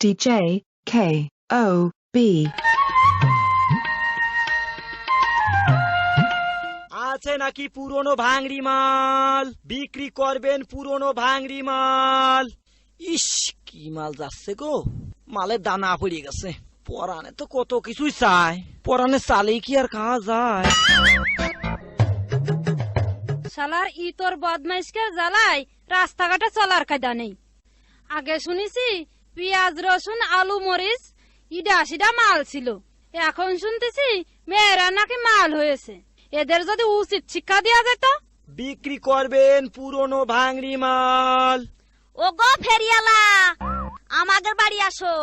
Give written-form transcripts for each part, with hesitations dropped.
DJ KOB আছে নাকি পুরনো ভাঙড়ি মাল বিক্রি করবেন? পুরনো ভাঙড়ি মাল। ইস কি মাল যাচ্ছে গো, মালের দানা পড়ে গেছে। পরানে তো কত কিছুই চায়, পরানে চালেই কি আর খাওয়া যায়? শালার ই তোর বদমাইশকে জ্বালাই রাস্তাঘাটে চলার কায়দা নেই। আগে শুনেছি পেঁয়াজ রসুন আলু মরিচ ইডা সিডা মাল ছিল, এখন শুনতেছি মেয়েরা নাকি মাল হয়েছে। এদের যদি উচিত শিক্ষা দেওয়া যেত। বিক্রি করবেন পুরনো ভাঙড়ি মাল। ও গো ফেরিয়ালা, আমাদের বাড়ি আসো।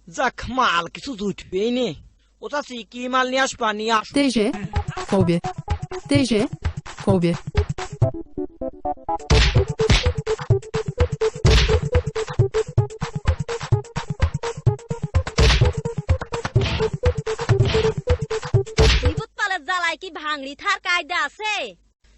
যাক মাল কিছু জুটবেই নে। ও চাচি কি মাল নিয়ে আসবা? নিয়ে আস। DG KOB DG KOB বিপদ পালের জ্বালায় কি ভাঙড়ি থার কায়দা আছে?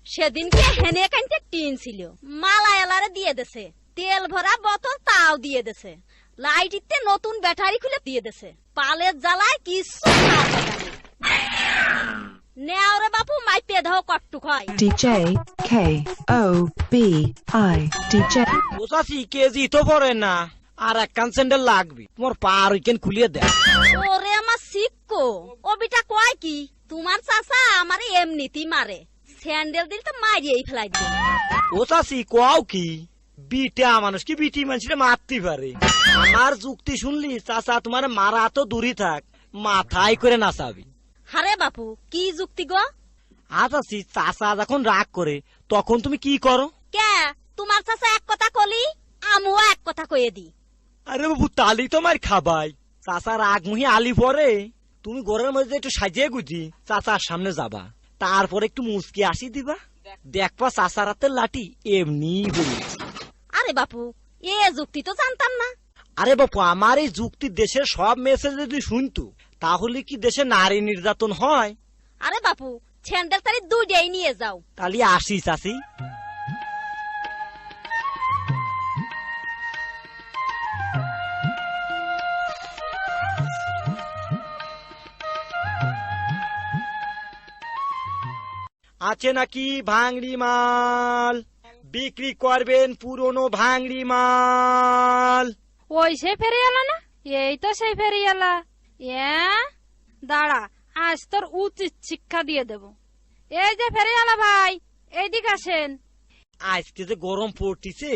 সেদিনকে হেনে কানতে টিন ছিল, মালায়ালারে দিয়ে দেছে। তেল ভরা বোতল তাও দিয়ে দেছে। লাইটিতে নতুন ব্যাটারি খুলে দিয়ে দেছে। পালের জ্বালায় কিছু নেওরে বাপু মাইপে দাও কট্টুক হয়। DJ KOB DJ ও চাচি কেজি তো পড়ে না, আর এক কান স্যান্ডেল লাগবে। তোমার পার উইকেন খুলিয়ে দেয়। ওরে আমার শিক্ষো, ও বিটা কয় কি তোমার চাচা আমারে এমনিতেই মারে, স্যান্ডেল দিল তো মারিয়েই ফেলাই দিবে। ও চাচি কও কি? বিটা মানুষ কি বিটি মানুষের মারতে পারে? আমার যুক্তি শুনলি চাচা তোমার মারা তো দূরই থাক, মাথায় করে নাচাবি। হারে বাপু কি যুক্তি গো? আছি চাচা যখন রাগ করে তখন তুমি কি করো? কে তোমার চাচা এক কথা কলি, আমিও এক কথা কয়ে দি। আরে বাবু তালি তোমার খাবাই। চাচা রাগ মুহি আলি পরে তুমি ঘরের মধ্যে একটু সাজিয়ে গুজি চাচার সামনে যাবা, তারপরে একটু মুচকি আসি দিবা, দেখবা চাচার হাতের লাঠি এমনি বলেছি। আরে বাপু এ যুক্তি তো জানতাম না। আরে বাপু আমার এই যুক্তি দেশের সব মেসেজ যদি শুনতো তাহলে কি দেশে নারী নির্যাতন হয়? আরে বাপু স্যান্ডেল তারি দুইটাই নিয়ে যাও। তাহলে আসি চাচি। আছে নাকি ভাঙড়ি মাল বিক্রি করবেন? পুরনো ভাঙড়ি মাল। ওই সে ফেরিয়ালা না? এই তো সেই ফেরিয়ালা। দাঁড়া, আজ তোর উচিত শিক্ষা দিয়ে দেব। এই যে ফেরিয়ালা ভাই, এইদিকে আসেন। আজকে যে গরম পড়তিছে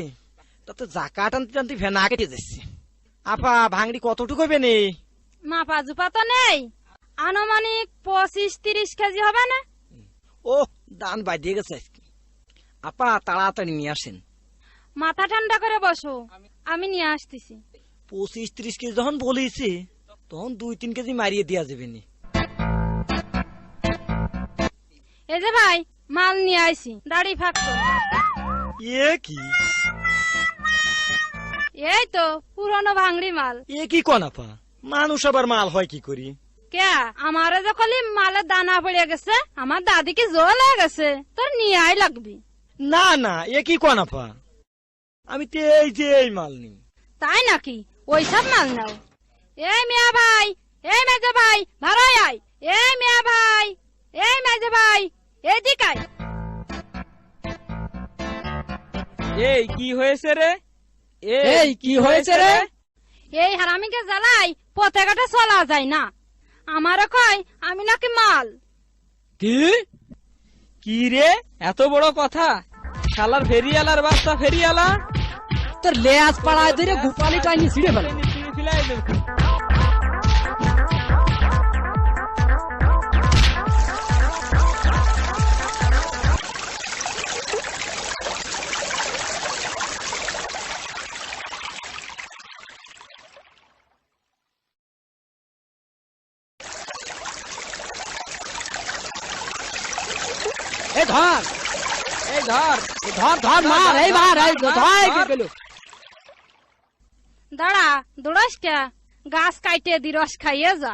তাতে জাকা টানতে টানতে ফেনা কেটে যাচ্ছে। আপা ভাঙড়ি কতটুকু হবে নে? মাপা জুপা তো নেই, আনুমানিক 25-30 কেজি হবে না? ও দান বাজিয়ে গেছে আজকে। আপা তাড়াতাড়ি নিয়ে আসেন। মাথা ঠান্ডা করে বসো, আমি নিয়ে আসতেছি। 25-30 কেজি যখন বলেছে তখন 2-3 কেজি মারিয়ে দেওয়া যাবে নি। এই যে ভাই মাল নিয়ে আইছি, দাড়ি ফাঁকতো। এ কি? এই তো পুরনো ভাঙড়ি মাল। এ কি কোন আপা? মানুষ আবার মাল হয় কি করি? কে আমারে যখন মালের দানা পড়ে গেছে, আমার দাদিকে জোর লেগে গেছে, তোর নিয়ে আই লাগবি। না না এ কি কোন আপা? আমি তো এই যে এই মাল নিই। তাই নাকি? ওই সব মাল নাও। এই মিয়া ভাই, এই মেজে ভাই, ভাড়াই আয়। এই মিয়া ভাই, এই মেজে ভাই, এদিকে আয়। এই কি হয়েছে রে? এই কি হয়েছে রে? এই হারামিকে জ্বালাই পথে ঘাটে চলা যায় না। আমারও কয় আমি নাকি মাল। কি কি রে এত বড় কথা? শালার ফেরিয়ালার বাচ্চা ফেরিয়ালা, তোর লেজ পাড়ায় ধরে গোপালি টাইনি ছিঁড়ে ফেলে। এই ধর, এই ধর, ধর ধর মার, এই মার, এই ধর। দাঁড়া, দৌড়াস কে? গাছ কাইটে দি রস খাইয়ে যা।